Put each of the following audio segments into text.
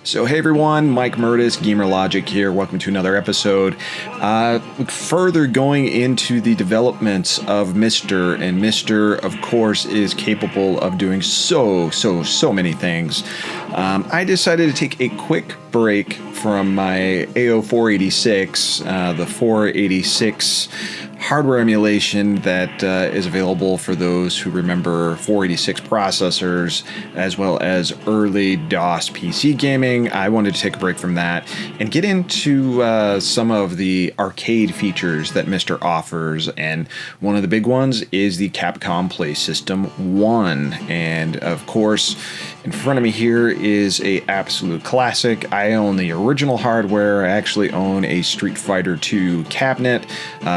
So hey everyone, Mike Murtis, Gamer Logic here. Welcome to another episode. Further going into the developments of MiSTer, and MiSTer, of course, is capable of doing so many things. I decided to take a quick break from my AO486, the 486 hardware emulation that is available for those who remember 486 processors, as well as early DOS PC gaming. I wanted to take a break from that and get into some of the arcade features that MiSTer offers, and one of the big ones is the Capcom Play System 1. And of course, in front of me here is a absolute classic. I own the original hardware. I actually own a Street Fighter II cabinet,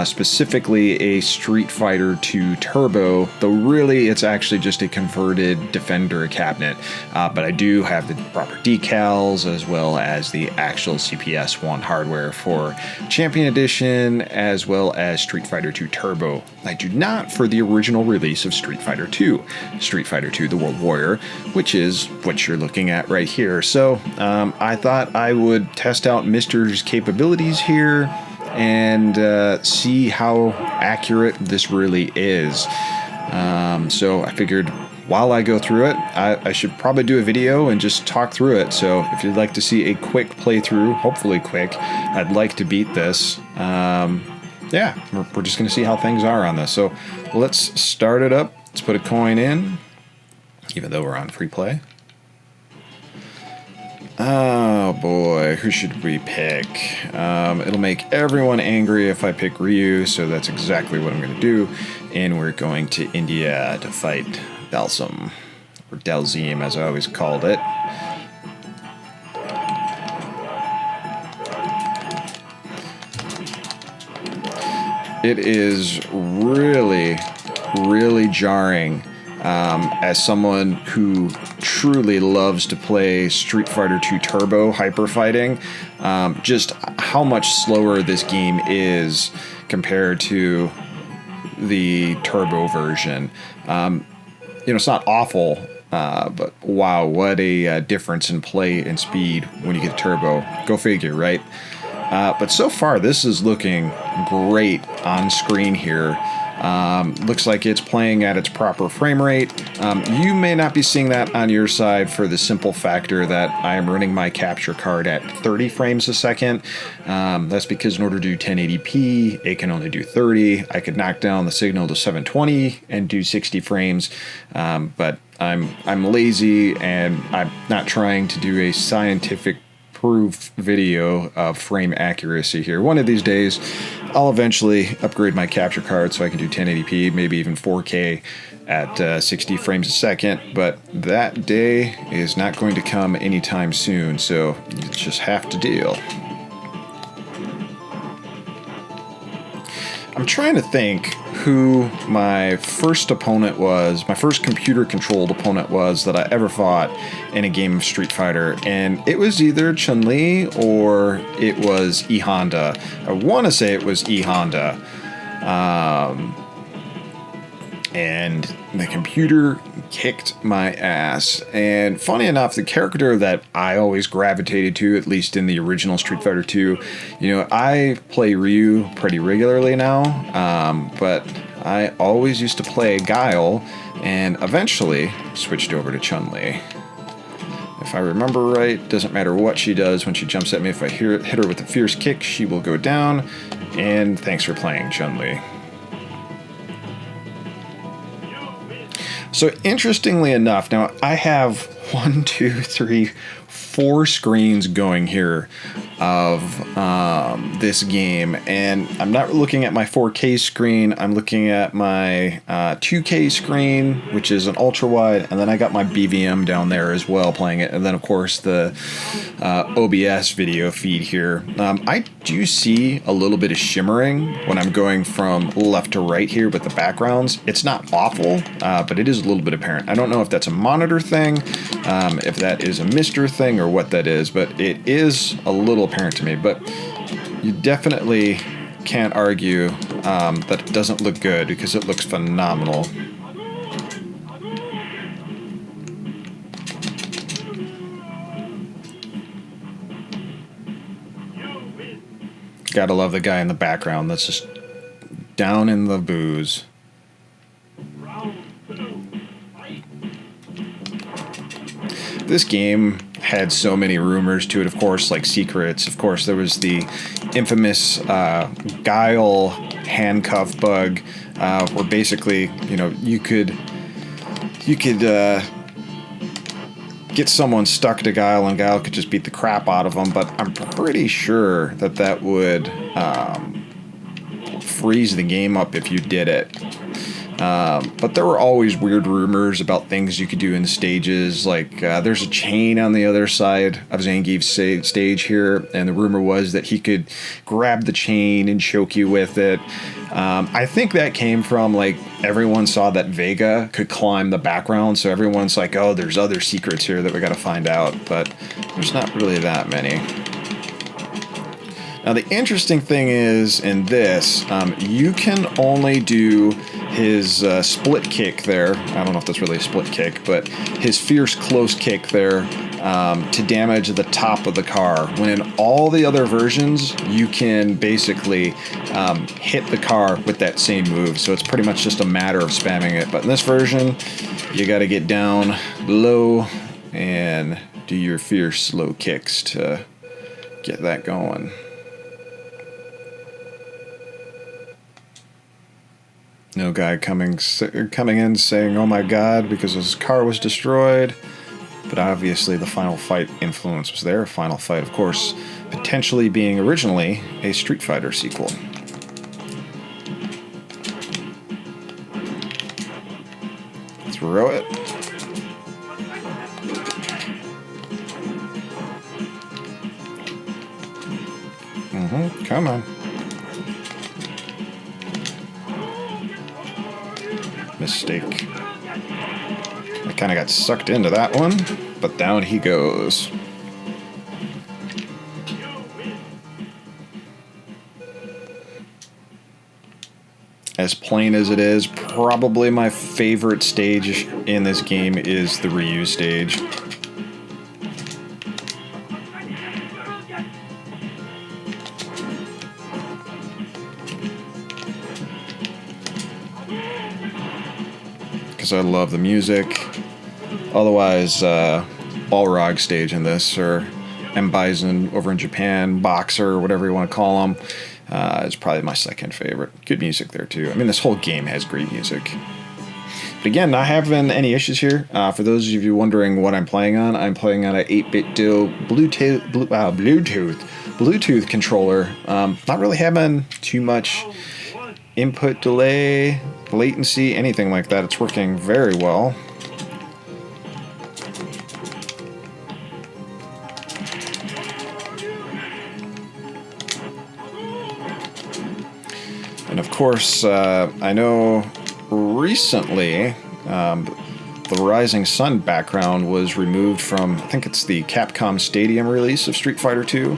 specifically a Street Fighter II Turbo, though really it's actually just a converted Defender cabinet. But I do have the proper decals as well as the actual CPS-1 hardware for Champion Edition as well as Street Fighter II Turbo. I do not for the original release of Street Fighter II, Street Fighter II The World Warrior, which is what you're looking at right here. So I thought I would test out MiSTer's capabilities here and see how accurate this really is. So I figured while I go through it, I should probably do a video and just talk through it. So if you'd like to see a quick playthrough, hopefully quick, I'd like to beat this. Yeah, we're just going to see how things are on this. So let's start it up. Let's put a coin in, even though we're on free play. Oh boy, who should we pick? It'll make everyone angry if I pick Ryu, so that's exactly what I'm going to do. And we're going to India to fight Dalsim, or Dalzim as I always called it. It is really jarring as someone who truly loves to play Street Fighter II Turbo Hyper Fighting, just how much slower this game is compared to the Turbo version. It's not awful, but wow, what a difference in play and speed when you get Turbo. Go figure, right? But so far, this is looking great on screen here. Looks like it's playing at its proper frame rate. You may not be seeing that on your side for the simple factor that I am running my capture card at 30 frames a second. That's because in order to do 1080p, it can only do 30. I could knock down the signal to 720 and do 60 frames, but I'm lazy and I'm not trying to do a scientific proof video of frame accuracy here. One of these days, I'll eventually upgrade my capture card so I can do 1080p, maybe even 4K at 60 frames a second, but that day is not going to come anytime soon, so you just have to deal. I'm trying to think who my first opponent was, my first computer-controlled opponent was that I ever fought in a game of Street Fighter, and it was either Chun-Li or it was E Honda. I want to say it was E Honda. And the computer kicked my ass. And funny enough, the character that I always gravitated to, at least in the original Street Fighter II, I play Ryu pretty regularly now, but I always used to play Guile, and eventually switched over to Chun-Li. If I remember right, doesn't matter what she does when she jumps at me, if I hit her with a fierce kick, she will go down, and thanks for playing Chun-Li. So interestingly enough, now I have 4 screens going here of this game, and I'm not looking at my 4K screen, I'm looking at my 2K screen, which is an ultra wide, and then I got my BVM down there as well playing it, and then of course the OBS video feed here. I do see a little bit of shimmering when I'm going from left to right here with the backgrounds. It's not awful, but it is a little bit apparent. I don't know if that's a monitor thing, if that is a MiSTer thing, or what that is, but it is a little apparent to me. But you definitely can't argue that it doesn't look good, because it looks phenomenal. Gotta love the guy in the background that's just down in the booze. This game had so many rumors to it, of course, like secrets. Of course, there was the infamous Guile handcuff bug, where basically, you know, you could get someone stuck to Guile, and Guile could just beat the crap out of them. But I'm pretty sure that would freeze the game up if you did it. But there were always weird rumors about things you could do in the stages, like there's a chain on the other side of Zangief's stage here, and the rumor was that he could grab the chain and choke you with it. I think that came from, like, everyone saw that Vega could climb the background, so everyone's like, oh, there's other secrets here that we gotta find out, but there's not really that many. Now, the interesting thing is, in this, you can only do his split kick there. I don't know if that's really a split kick, but his fierce close kick there to damage the top of the car. When in all the other versions, you can basically hit the car with that same move. So it's pretty much just a matter of spamming it. But in this version, you got to get down low and do your fierce slow kicks to get that going. No guy coming in saying, oh my god, because his car was destroyed. But obviously the Final Fight influence was there. Final Fight, of course, potentially being originally a Street Fighter sequel. Throw it. Come on. Mistake. I kind of got sucked into that one, but down he goes. As plain as it is, probably my favorite stage in this game is the Ryu stage. I love the music. Otherwise, Balrog stage in this, or M. Bison over in Japan, Boxer, whatever you want to call them, is probably my second favorite. Good music there too. I mean, this whole game has great music. But again, not having any issues here. For those of you wondering what I'm playing on, I'm playing on an 8-bit dual Bluetooth controller. Not really having too much input delay, latency, anything like that. It's working very well. And of course, I know recently the Rising Sun background was removed from, I think it's the Capcom Stadium release of Street Fighter 2.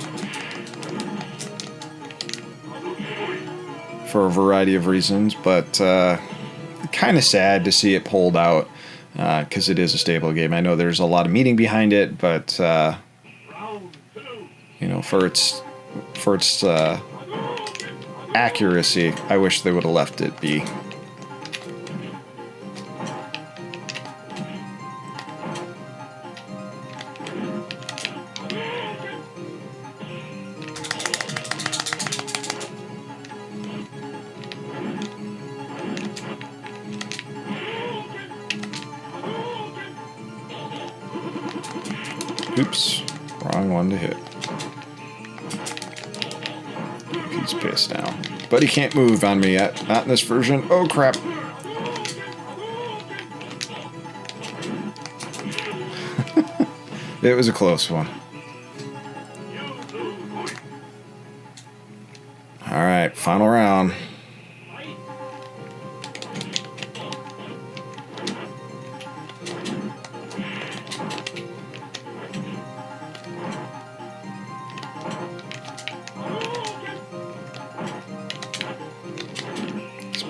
For a variety of reasons, but kind of sad to see it pulled out because it is a stable game. I know there's a lot of meaning behind it, but you know, for its accuracy, I wish they would have left it be. Oops, wrong one to hit. He's pissed now. But he can't move on me yet. Not in this version. Oh, crap. It was a close one. Alright, final round.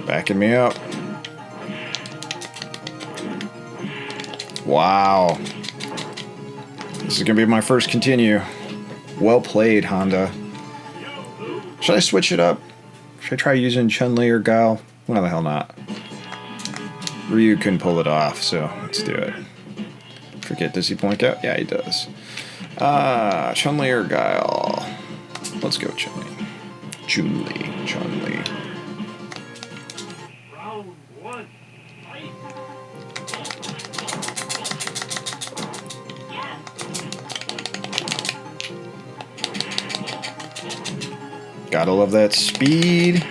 Backing me up. Wow. This is going to be my first continue. Well played, Honda. Should I switch it up? Should I try using Chun-Li or Guile? Why the hell not? Ryu can pull it off, so let's do it. Forget, does he blink out? Yeah, he does. Chun-Li or Guile? Let's go Chun-Li. Chun-Li. Round one. Fight. Gotta love that speed.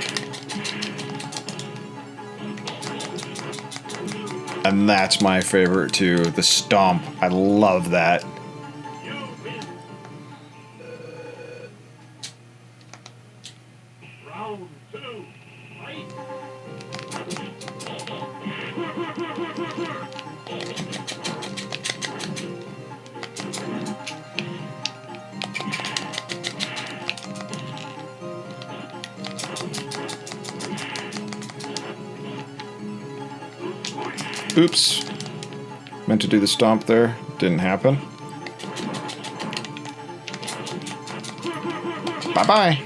And that's my favorite too, the stomp. I love that. You win. Round two. Fight. Oops. Meant to do the stomp there. Didn't happen. Bye-bye.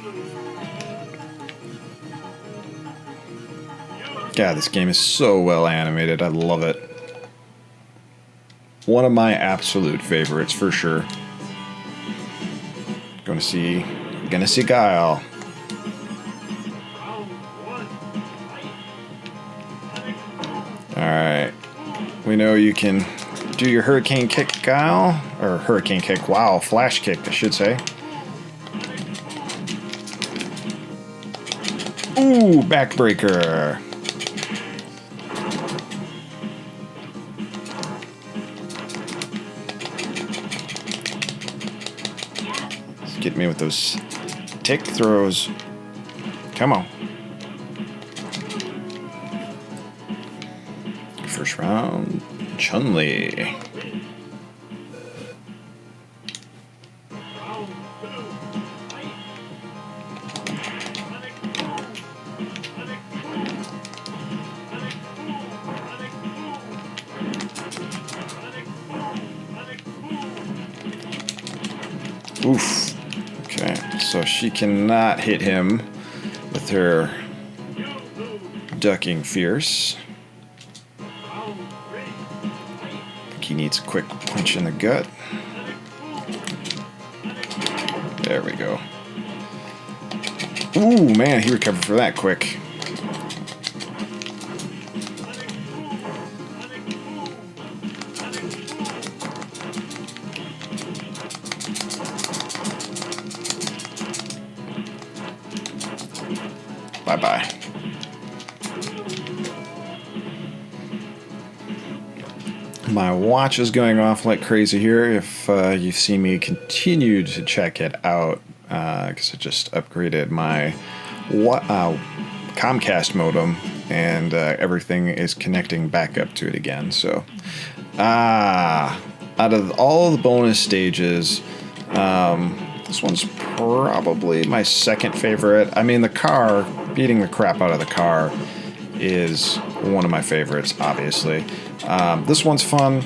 God, this game is so well animated. I love it. One of my absolute favorites for sure. Gonna see Guile. Round one. Fight. Alright. We know you can do your hurricane kick, Guile. Or hurricane kick, wow, flash kick, I should say. Ooh, backbreaker. Get me with those tick throws. Come on. First round, Chun-Li. Round two. Fight. Oof. Okay, so she cannot hit him with her ducking fierce. I think he needs a quick punch in the gut. There we go. Ooh, man, he recovered for that quick. Bye-bye. My watch is going off like crazy here. If you see me continue to check it out, because I just upgraded my Comcast modem, and everything is connecting back up to it again. So, out of all the bonus stages, this one's probably my second favorite. I mean, the car, beating the crap out of the car is one of my favorites, obviously. This one's fun.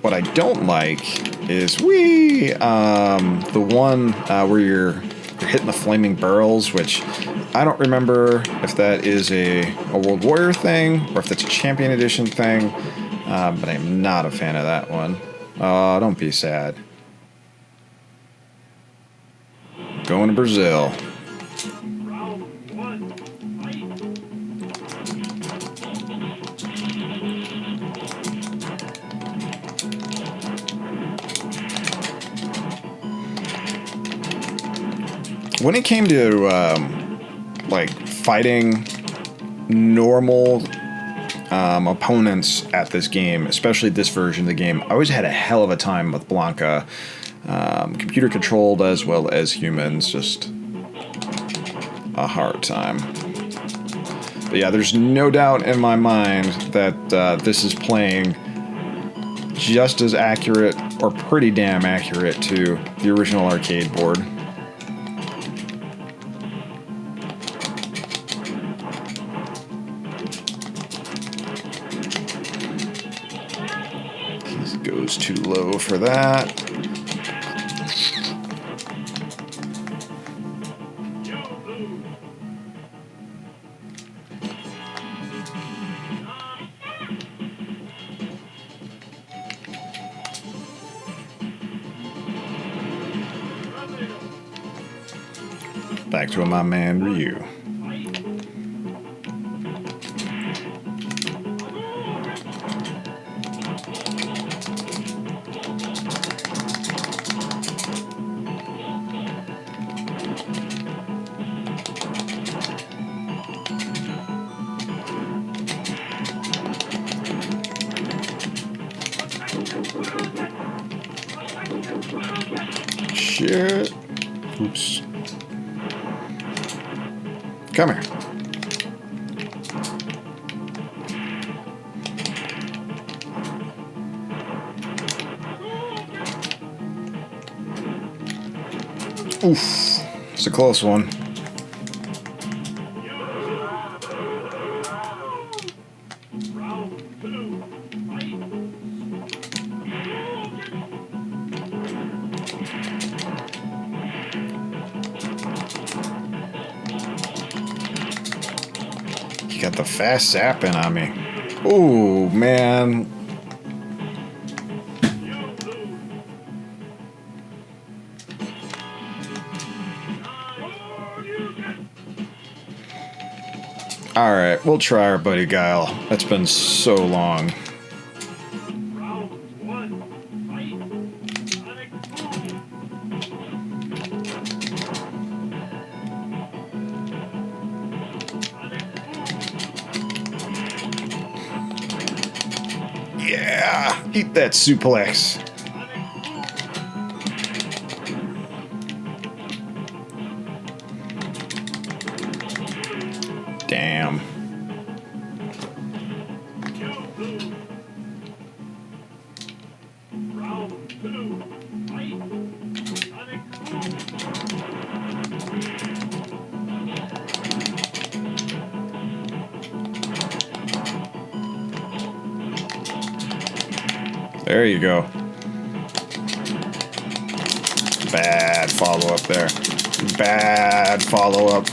What I don't like is the one where you're hitting the flaming barrels, which I don't remember if that is a World Warrior thing or if that's a Champion Edition thing, but I'm not a fan of that one. Don't be sad. Going to Brazil. Round one. Fight. When it came to like fighting normal opponents at this game, especially this version of the game, I always had a hell of a time with Blanca. Computer controlled as well as humans, just a hard time. But yeah, there's no doubt in my mind that this is playing just as accurate, or pretty damn accurate, to the original arcade board. This goes too low for that. You lose. Back to my man Ryu. Shit. Oops. Come here. Oof. It's a close one. Round 2, fight! You got the fast zapping on me. Ooh, man. Alright, we'll try our buddy Guile. That's been so long. Round 1, fight! Yeah! Eat that suplex. Damn. Round 2, fight! There you go. Bad follow-up there. Bad follow-up.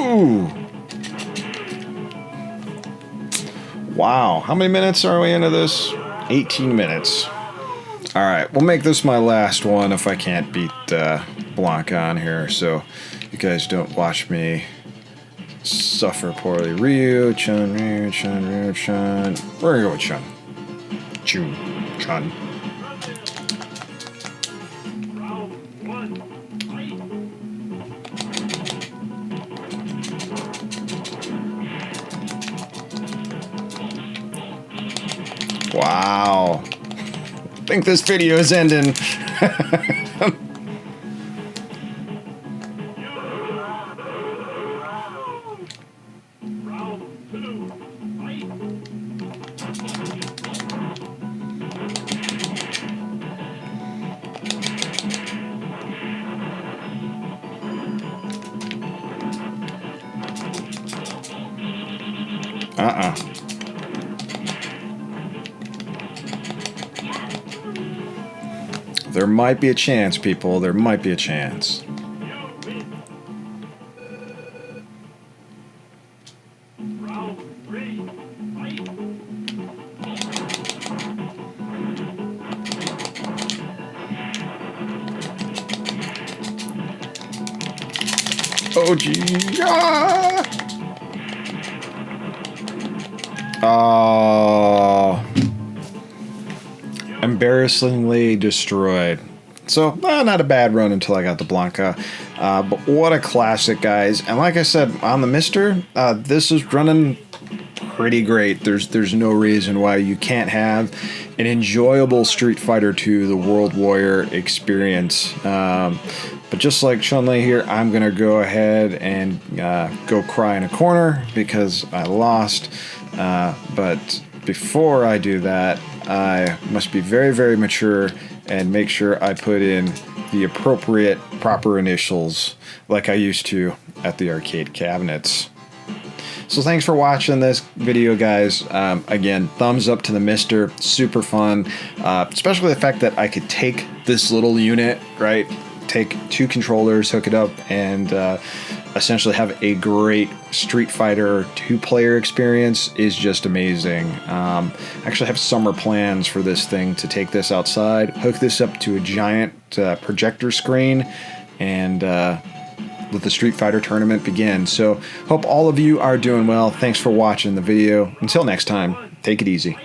Ooh. Wow. How many minutes are we into this? 18 minutes. Alright, we'll make this my last one if I can't beat Blanca on here, so you guys don't watch me suffer poorly. Ryu, Chun, Ryu, Chun, Ryu, Chun. We're gonna go with Chun. Chun. Round 1, fight! Wow. I think this video is ending. Round 2, fight! There might be a chance, people. There might be a chance. Round 3, fight! Oh, gee. Ah! Oh. Embarrassingly destroyed. So, not a bad run until I got the Blanca. But what a classic, guys. And like I said, on the MiSTer, this is running pretty great. There's no reason why you can't have an enjoyable Street Fighter II The World Warrior experience. But just like Chun-Li here, I'm going to go ahead and go cry in a corner because I lost. But before I do that, I must be very, very mature and make sure I put in the appropriate, proper initials like I used to at the arcade cabinets. So thanks for watching this video, guys. Again, thumbs up to the MiSTer. Super fun. Especially the fact that I could take this little unit, right? Take two controllers, hook it up, and essentially have a great Street Fighter 2-player experience is just amazing. I actually have summer plans for this thing to take this outside, hook this up to a giant projector screen, and let the Street Fighter tournament begin. So hope all of you are doing well. Thanks for watching the video. Until next time, take it easy.